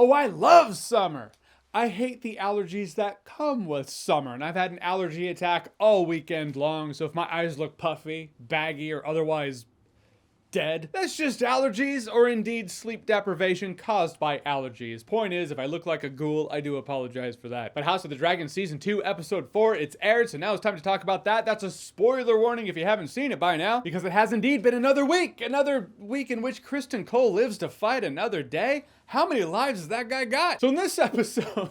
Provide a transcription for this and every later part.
Oh, I love summer. I hate the allergies that come with summer, and I've had an allergy attack all weekend long, so if my eyes look puffy, baggy, or otherwise dead, that's just allergies, or indeed sleep deprivation caused by allergies. Point is, if I look like a ghoul, I do apologize for that. But House of the Dragon Season 2, Episode 4, it's aired, so now it's time to talk about that. That's a spoiler warning if you haven't seen it by now, because it has indeed been another week in which Criston Cole lives to fight another day. How many lives has that guy got? So in this episode,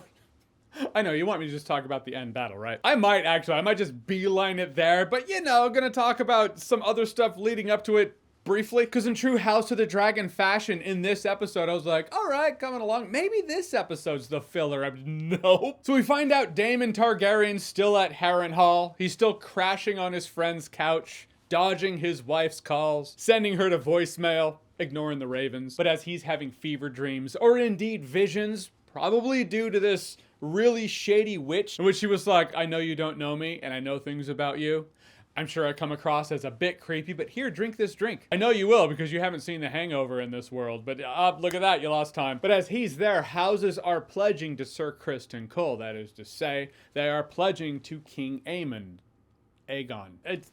I know, you want me to just talk about the end battle, right? I might just beeline it there, but gonna talk about some other stuff leading up to it briefly, because in true House of the Dragon fashion, in this episode, I was like, all right, coming along. Maybe this episode's the filler. Nope. So we find out Daemon Targaryen's still at Harrenhal. He's still crashing on his friend's couch, dodging his wife's calls, sending her to voicemail, ignoring the ravens. But as he's having fever dreams, or indeed visions, probably due to this really shady witch, in which she was like, I know you don't know me, and I know things about you. I'm sure I come across as a bit creepy, but here, drink this drink. I know you will, because you haven't seen The Hangover in this world, but look at that, you lost time. But as he's there, houses are pledging to Sir Criston Cole. That is to say, they are pledging to King Aegon. It's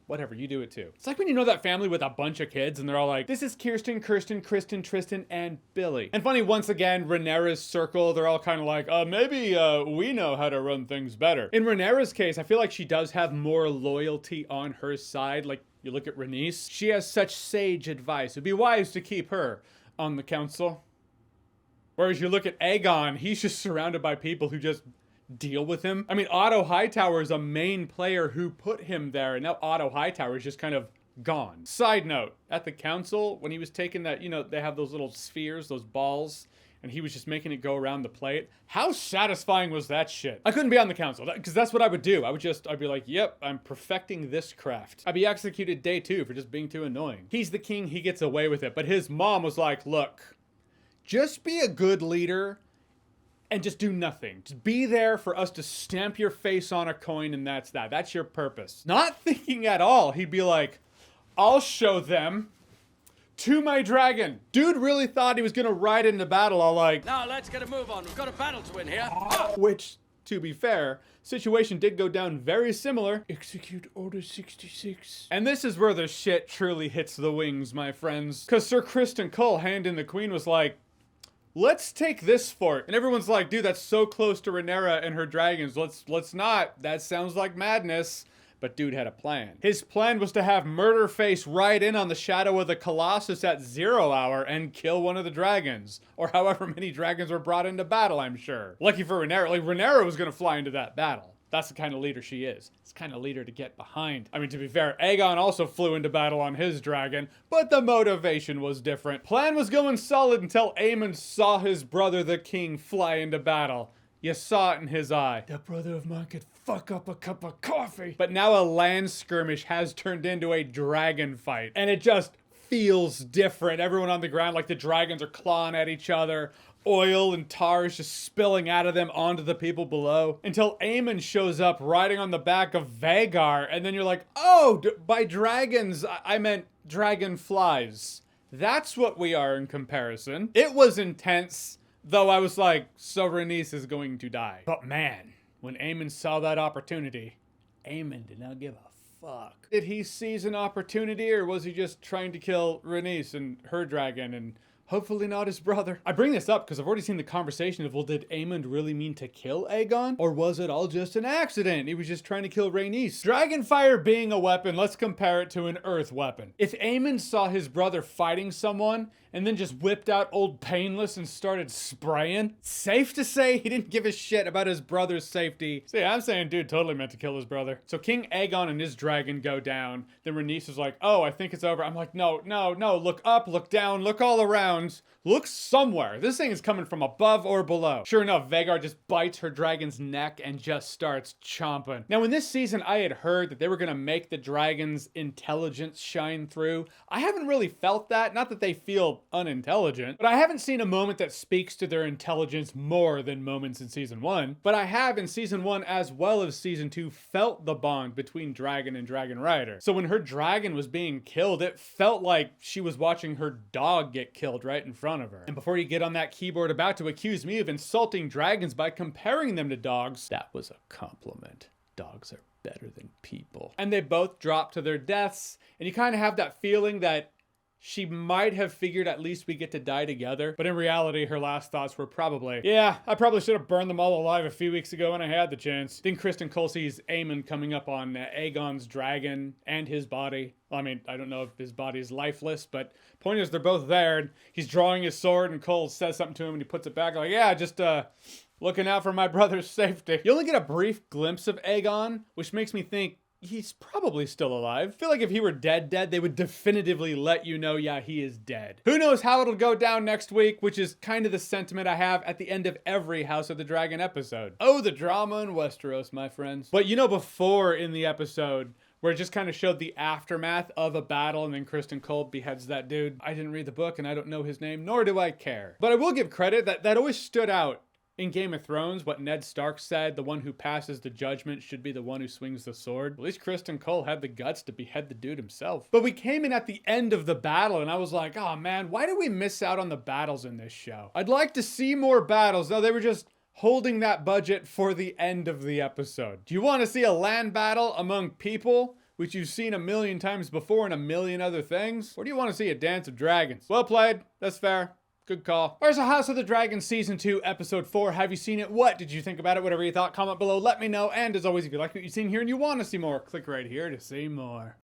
whatever, you do it too. It's like when you know that family with a bunch of kids and they're all like, this is Kirsten, Kristen, Tristan, and Billy. And funny, once again, Rhaenyra's circle, they're all kind of like, maybe we know how to run things better. In Rhaenyra's case, I feel like she does have more loyalty on her side. Like, you look at Rhaenys, she has such sage advice. It'd be wise to keep her on the council. Whereas you look at Aegon, he's just surrounded by people who just deal with him. I mean, Otto Hightower is a main player who put him there, and now Otto Hightower is just kind of gone. Side note, at the council, when he was taking that, they have those little spheres, those balls, and he was just making it go around the plate. How satisfying was that shit? I couldn't be on the council, because that's what I would do. I'd be like, yep, I'm perfecting this craft. I'd be executed day 2 for just being too annoying. He's the king, he gets away with it, but his mom was like, look, just be a good leader, and just do nothing. Just be there for us to stamp your face on a coin, and that's that. That's your purpose. Not thinking at all, he'd be like, I'll show them to my dragon. Dude really thought he was gonna ride into battle all like, now let's get a move on. We've got a battle to win here. Which, to be fair, situation did go down very similar. Execute Order 66. And this is where the shit truly hits the wings, my friends. Because Sir Criston Cole, hand in the queen, was like, let's take this fort. And everyone's like, dude, that's so close to Rhaenyra and her dragons. Let's not. That sounds like madness. But dude had a plan. His plan was to have Murderface ride in on the Shadow of the Colossus at 0 hour and kill one of the dragons. Or however many dragons were brought into battle, I'm sure. Lucky for Rhaenyra, like Rhaenyra was gonna fly into that battle. That's the kind of leader she is. It's the kind of leader to get behind. I mean, to be fair, Aegon also flew into battle on his dragon, but the motivation was different. Plan was going solid until Aemon saw his brother, the king, fly into battle. You saw it in his eye. That brother of mine could fuck up a cup of coffee. But now a land skirmish has turned into a dragon fight, and it just feels different. Everyone on the ground, like the dragons are clawing at each other. Oil and tar is just spilling out of them onto the people below. Until Aemon shows up riding on the back of Vhagar, and then you're like, oh, by dragons, I meant dragonflies. That's what we are in comparison. It was intense, though I was like, so Rhaenys is going to die. But man, when Aemon saw that opportunity, Aemon did not give a fuck. Did he seize an opportunity, or was he just trying to kill Rhaenys and her dragon and hopefully not his brother? I bring this up because I've already seen the conversation of, well, did Aemon really mean to kill Aegon? Or was it all just an accident? He was just trying to kill Rhaenys. Dragonfire being a weapon, let's compare it to an earth weapon. If Aemon saw his brother fighting someone and then just whipped out Old Painless and started spraying, safe to say he didn't give a shit about his brother's safety. See, I'm saying dude totally meant to kill his brother. So King Aegon and his dragon go down. Then Rhaenys is like, oh, I think it's over. I'm like, no, look up, look down, look all around. Look somewhere. This thing is coming from above or below. Sure enough, Vhagar just bites her dragon's neck and just starts chomping. Now, in this season, I had heard that they were going to make the dragon's intelligence shine through. I haven't really felt that. Not that they feel still unintelligent, but I haven't seen a moment that speaks to their intelligence more than moments in season 1. But I have in season 1 as well as season 2 felt the bond between Dragon and Dragon Rider. So when her dragon was being killed, it felt like she was watching her dog get killed right in front of her. And before you get on that keyboard about to accuse me of insulting dragons by comparing them to dogs, that was a compliment. Dogs are better than people. And they both drop to their deaths, and you kind of have that feeling that she might have figured at least we get to die together, but in reality, her last thoughts were probably, yeah, I probably should have burned them all alive a few weeks ago when I had the chance. Then Kristen Cole sees Aemon coming up on Aegon's dragon and his body. Well, I mean, I don't know if his body is lifeless, but point is they're both there, and he's drawing his sword, and Cole says something to him, and he puts it back like, yeah, just, looking out for my brother's safety. You only get a brief glimpse of Aegon, which makes me think he's probably still alive. I feel like if he were dead, they would definitively let you know, yeah, he is dead. Who knows how it'll go down next week, which is kind of the sentiment I have at the end of every House of the Dragon episode. Oh, the drama in Westeros, my friends. But you know, before in the episode, where it just kind of showed the aftermath of a battle and then Kristen Cole beheads that dude. I didn't read the book and I don't know his name, nor do I care. But I will give credit that always stood out in Game of Thrones, what Ned Stark said, the one who passes the judgment should be the one who swings the sword. At least Kristen Cole had the guts to behead the dude himself. But we came in at the end of the battle and I was like, oh man, why did we miss out on the battles in this show? I'd like to see more battles. No, they were just holding that budget for the end of the episode. Do you want to see a land battle among people, which you've seen a million times before in a million other things? Or do you want to see a dance of dragons? Well played. That's fair. Good call. There's a House of the Dragon Season 2, Episode 4. Have you seen it? What did you think about it? Whatever you thought, comment below. Let me know. And as always, if you like what you've seen here and you want to see more, click right here to see more.